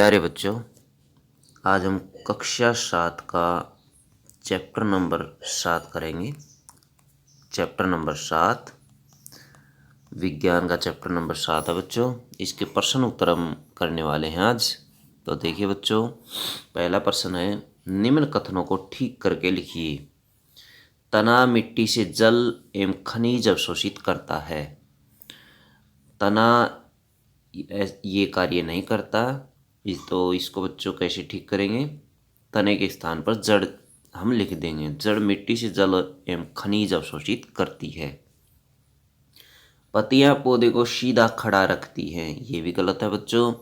प्यारे बच्चों, आज हम कक्षा 7 का चैप्टर नंबर 7 करेंगे। चैप्टर नंबर 7 विज्ञान का चैप्टर नंबर 7 है बच्चों। इसके प्रश्न उत्तर हम करने वाले हैं आज। तो देखिए बच्चों, पहला प्रश्न है, निम्न कथनों को ठीक करके लिखिए। तना मिट्टी से जल एवं खनिज अवशोषित करता है। तना ये कार्य नहीं करता। तो इसको बच्चों कैसे ठीक करेंगे? तने के स्थान पर जड़ हम लिख देंगे। जड़ मिट्टी से जल एवं खनिज अवशोषित करती है। पत्तियां पौधे को सीधा खड़ा रखती हैं, ये भी गलत है बच्चों।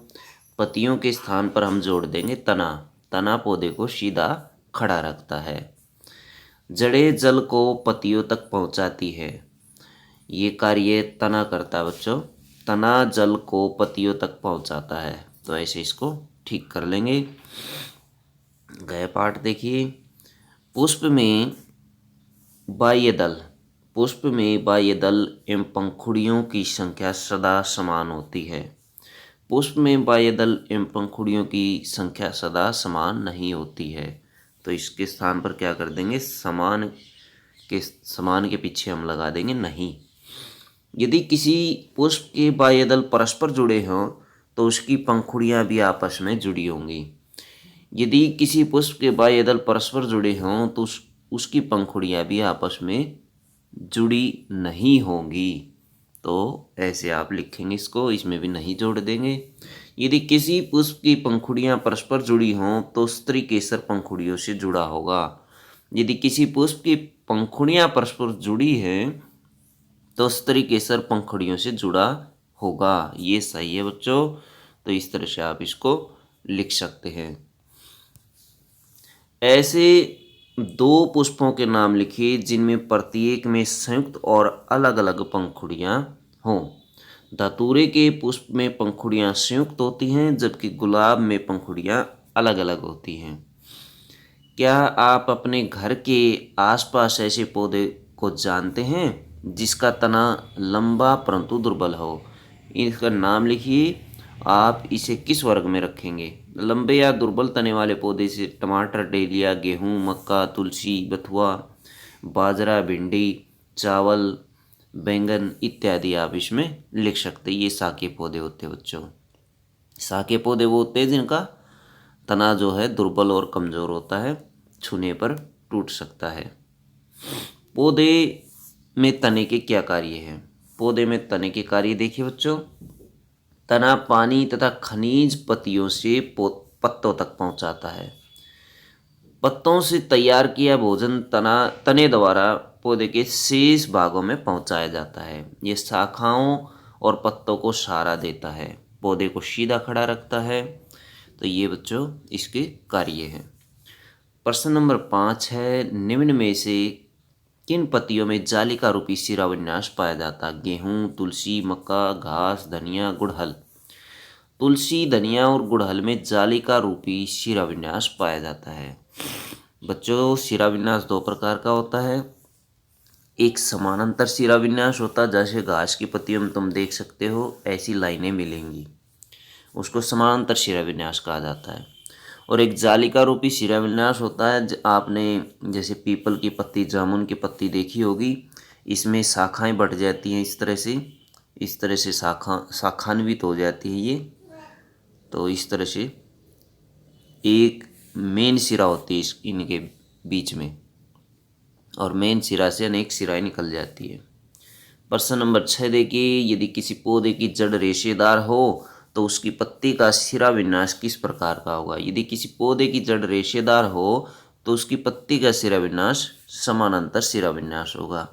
पत्तियों के स्थान पर हम जोड़ देंगे तना। तना पौधे को सीधा खड़ा रखता है। जड़ें जल को पत्तियों तक पहुंचाती है, ये कार्य तना करता है बच्चों। तना जल को पत्तियों तक पहुंचाता है। तो ऐसे इसको ठीक कर लेंगे। गए पाठ देखिए। पुष्प में बाह्य दल एवं पंखुड़ियों की संख्या सदा समान होती है। पुष्प में बाह्य दल एवं पंखुड़ियों की संख्या सदा समान नहीं होती है। तो इसके स्थान पर क्या कर देंगे? समान के पीछे हम लगा देंगे नहीं। यदि किसी पुष्प के बाह्य दल परस्पर जुड़े हों तो उसकी पंखुड़ियां भी आपस में जुड़ी होंगी। यदि किसी पुष्प के बाह्य दल परस्पर जुड़े हों तो उसकी पंखुड़ियां भी आपस में जुड़ी नहीं होंगी। तो ऐसे आप लिखेंगे इसको, इसमें भी नहीं जोड़ देंगे। यदि किसी पुष्प की पंखुड़ियां परस्पर जुड़ी हों तो स्त्री केसर पंखुड़ियों से जुड़ा होगा। यदि किसी पुष्प की पंखुड़ियां परस्पर जुड़ी हैं तो स्त्री केसर पंखुड़ियों से जुड़ा होगा। ये सही है बच्चों। तो इस तरह से आप इसको लिख सकते हैं। ऐसे दो पुष्पों के नाम लिखिए जिनमें प्रत्येक में संयुक्त और अलग अलग पंखुड़ियां हों। धतूरे के पुष्प में पंखुड़ियां संयुक्त होती हैं, जबकि गुलाब में पंखुड़ियां अलग अलग होती हैं। क्या आप अपने घर के आसपास ऐसे पौधे को जानते हैं जिसका तना लंबा परंतु दुर्बल हो? इसका नाम लिखिए। आप इसे किस वर्ग में रखेंगे? लंबे या दुर्बल तने वाले पौधे से टमाटर, डेलिया, गेहूं, मक्का, तुलसी, बथुआ, बाजरा, भिंडी, चावल, बैंगन इत्यादि आप इसमें लिख सकते हैं। ये शाकीय पौधे होते हैं बच्चों। शाकीय पौधे वो होते हैं जिनका तना जो है दुर्बल और कमज़ोर होता है, छूने पर टूट सकता है। पौधे में तने के क्या कार्य हैं? पौधे में तने के कार्य देखिए बच्चों। तना पानी तथा खनिज पत्तियों से पत्तों तक पहुंचाता है। पत्तों से तैयार किया भोजन तने द्वारा पौधे के शेष भागों में पहुंचाया जाता है। ये शाखाओं और पत्तों को सहारा देता है, पौधे को सीधा खड़ा रखता है। तो ये बच्चों इसके कार्य हैं। प्रश्न नंबर 5 है, निम्न में से किन पत्तियों में जालिका रूपी शिराविन्यास पाया जाता है? गेहूं, तुलसी, मक्का, घास, धनिया, गुड़हल। तुलसी, धनिया और गुड़हल में जालिका रूपी शिराविन्यास पाया जाता है। बच्चों, शिराविन्यास दो प्रकार का होता है। एक समानांतर शिराविन्यास होता है, जैसे घास की पत्तियों में तुम देख सकते हो ऐसी लाइनें मिलेंगी, उसको समानांतर शिराविन्यास कहा जाता है। और एक जालिका रूपी शिराविन्यास होता है, आपने जैसे पीपल की पत्ती, जामुन की पत्ती देखी होगी, इसमें शाखाएं बढ़ जाती हैं इस तरह से शाखान्वित हो जाती है ये। तो इस तरह से एक मेन सिरा होती है इनके बीच में, और मेन सिरा से अनेक सिराएं निकल जाती है। प्रश्न नंबर 6 देखिए, यदि किसी पौधे की जड़ रेशेदार हो तो उसकी पत्ती का सिरा विन्यास किस प्रकार का होगा? यदि किसी पौधे की जड़ रेशेदार हो तो उसकी पत्ती का सिरा विन्यास समानांतर सिरा विन्यास होगा।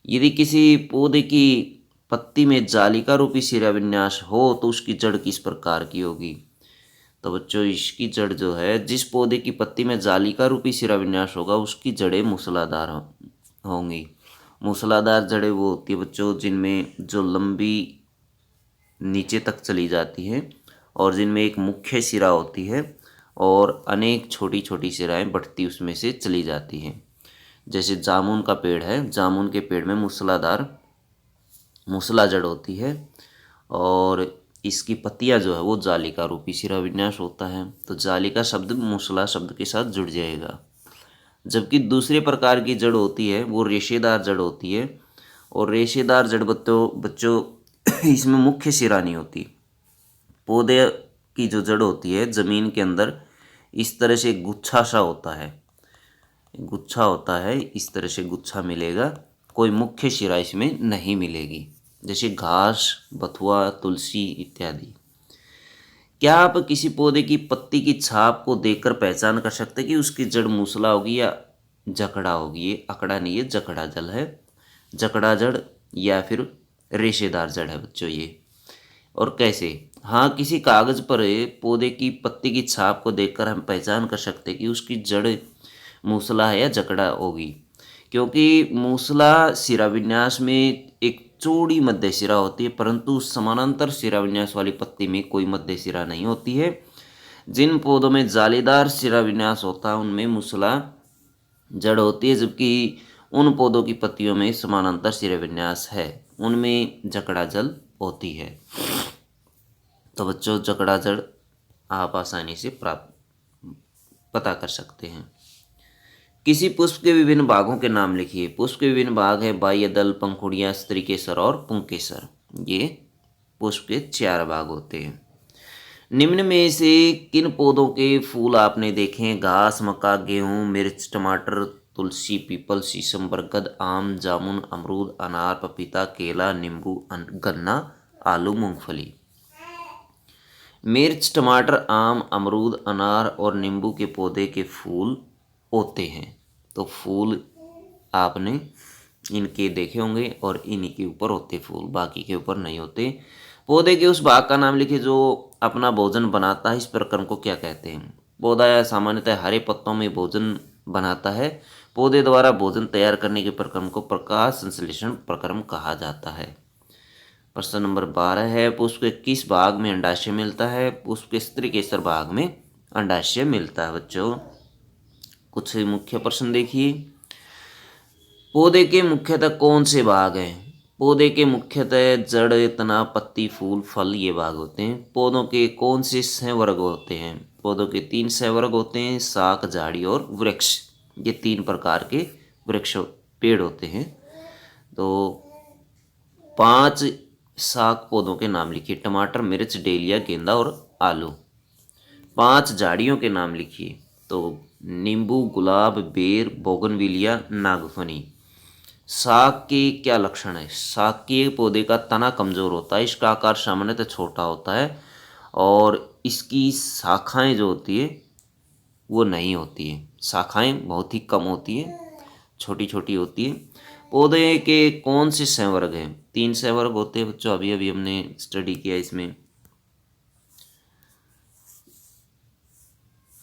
यदि किसी पौधे की पत्ती में जालिका रूपी सिरा विन्यास हो तो उसकी जड़ किस प्रकार की होगी? तो बच्चों, इसकी जड़ जो है, जिस पौधे की पत्ती में जालिका रूपी सिरा विन्यास होगा उसकी जड़ें मूसलाधार होंगी। मूसलाधार जड़ें वो होती है बच्चों जिनमें जो लंबी नीचे तक चली जाती हैं और जिनमें एक मुख्य सिरा होती है और अनेक छोटी छोटी सिराएं बढ़ती उसमें से चली जाती हैं। जैसे जामुन का पेड़ है, जामुन के पेड़ में मूसला जड़ होती है और इसकी पत्तियां जो है वो जालिका रूपी शिरा विन्यास होता है। तो जालिका शब्द मूसला शब्द के साथ जुड़ जाएगा। जबकि दूसरे प्रकार की जड़ होती है वो रेशेदार जड़ होती है, और रेशेदार जड़ बच्चों इसमें मुख्य शिरा नहीं होती। पौधे की जो जड़ होती है जमीन के अंदर इस तरह से गुच्छा सा होता है, गुच्छा होता है, इस तरह से गुच्छा मिलेगा, कोई मुख्य शिरा इसमें नहीं मिलेगी, जैसे घास, बथुआ, तुलसी इत्यादि। क्या आप किसी पौधे की पत्ती की छाप को देखकर पहचान कर सकते हैं कि उसकी जड़ मूसला होगी या जकड़ा होगी? ये अकड़ा नहीं है, जकड़ा जड़ है, जकड़ा जड़ या फिर रेशेदार जड़ है बच्चों ये। और कैसे? हाँ, किसी कागज पर पौधे की पत्ती की छाप को देखकर हम पहचान कर सकते हैं कि उसकी जड़ मूसला है या जकड़ा होगी, क्योंकि मूसला शिरा विन्यास में एक चौड़ी मध्य शिरा होती है, परंतु समानांतर शिरा विन्यास वाली पत्ती में कोई मध्य शिरा नहीं होती है। जिन पौधों में जालीदार शिरा विन्यास होता है उनमें मूसला जड़ होती है, जबकि उन पौधों की पत्तियों में समानांतर शिरा विन्यास है, उनमें जकड़ा जड़ होती है। तो बच्चों जकड़ा जड़ आप आसानी से पता कर सकते हैं। किसी पुष्प के विभिन्न भागों के नाम लिखिए। पुष्प के विभिन्न भाग है बाह्य दल, पंखुड़ियाँ, स्त्रीकेसर और पुंकेसर। ये पुष्प के 4 भाग होते हैं। निम्न में से किन पौधों के फूल आपने देखे हैं? घास, मक्का, गेहूं, मिर्च, टमाटर, तुलसी, पीपल, शीशम, बरगद, आम, जामुन, अमरूद, अनार, पपीता, केला, नींबू, गन्ना, आलू, मूंगफली। मिर्च, टमाटर, आम, अमरूद, अनार और नींबू के पौधे के फूल होते हैं। तो फूल आपने इनके देखे होंगे और इन्हीं के ऊपर होते फूल, बाकी के ऊपर नहीं होते। पौधे के उस भाग का नाम लिखिए जो अपना भोजन बनाता है। इस प्रक्रम को क्या कहते हैं? पौधा सामान्यतः हरे पत्तों में भोजन बनाता है। पौधे द्वारा भोजन तैयार करने के प्रक्रम को प्रकाश संश्लेषण प्रक्रम कहा जाता है। प्रश्न नंबर 12 है, पुष्प के किस भाग में अंडाशय मिलता है? पुष्प के स्त्रीकेसर भाग में अंडाशय मिलता है। बच्चों कुछ मुख्य प्रश्न देखिए। पौधे के मुख्यतः कौन से भाग हैं? पौधे के मुख्यतः जड़, तना, पत्ती, फूल, फल ये भाग होते हैं। पौधों के कौन से सहवर्ग होते हैं? पौधों के 3 सहवर्ग होते हैं, शाख, झाड़ी और वृक्ष। ये 3 प्रकार के वृक्ष पेड़ होते हैं। तो 5 शाख पौधों के नाम लिखिए। टमाटर, मिर्च, डेलिया, गेंदा और आलू। 5 झाड़ियों के नाम लिखिए। तो नींबू, गुलाब, बेर, बोगनविलिया, नागफनी। शाख के क्या लक्षण है? शाख के पौधे का तना कमजोर होता है, इसका आकार सामान्यतः छोटा होता है और इसकी शाखाएं जो होती है वो नहीं होती है, शाखाएं बहुत ही कम होती है, छोटी छोटी होती है। पौधे के कौन से संवर्ग हैं? 3 संवर्ग होते हैं बच्चों, अभी अभी हमने स्टडी किया इसमें।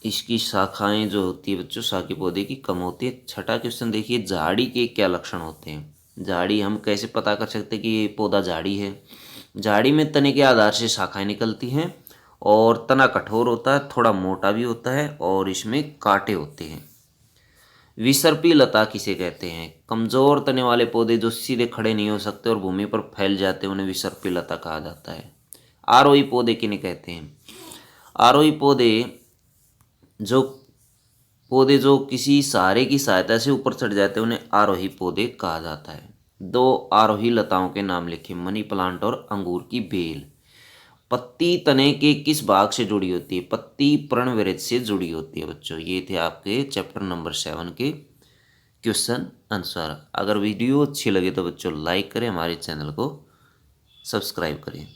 इसकी शाखाएं जो होती है बच्चों शाखी पौधे की कम होती है। छठा क्वेश्चन देखिए, झाड़ी के क्या लक्षण होते हैं? झाड़ी हम कैसे पता कर सकते हैं कि ये पौधा झाड़ी है? झाड़ी में तने के आधार से शाखाएं निकलती हैं और तना कठोर होता है, थोड़ा मोटा भी होता है और इसमें कांटे होते हैं। विसर्पी लता किसे कहते हैं? कमजोर तने वाले पौधे जो सीधे खड़े नहीं हो सकते और भूमि पर फैल जाते हैं उन्हें विसर्पी लता कहा जाता है। आरोही पौधे किन्हें कहते हैं? आरोही पौधे जो किसी सहारे की सहायता से ऊपर चढ़ जाते हैं उन्हें आरोही पौधे कहा जाता है। 2 आरोही लताओं के नाम लिखिए। मनी प्लांट और अंगूर की बेल। पत्ती तने के किस भाग से जुड़ी होती है? पत्ती पर्णवृत्त से जुड़ी होती है बच्चों। ये थे आपके चैप्टर नंबर 7 के क्वेश्चन आंसर। अगर वीडियो अच्छी लगे तो बच्चों लाइक करें, हमारे चैनल को सब्सक्राइब करें।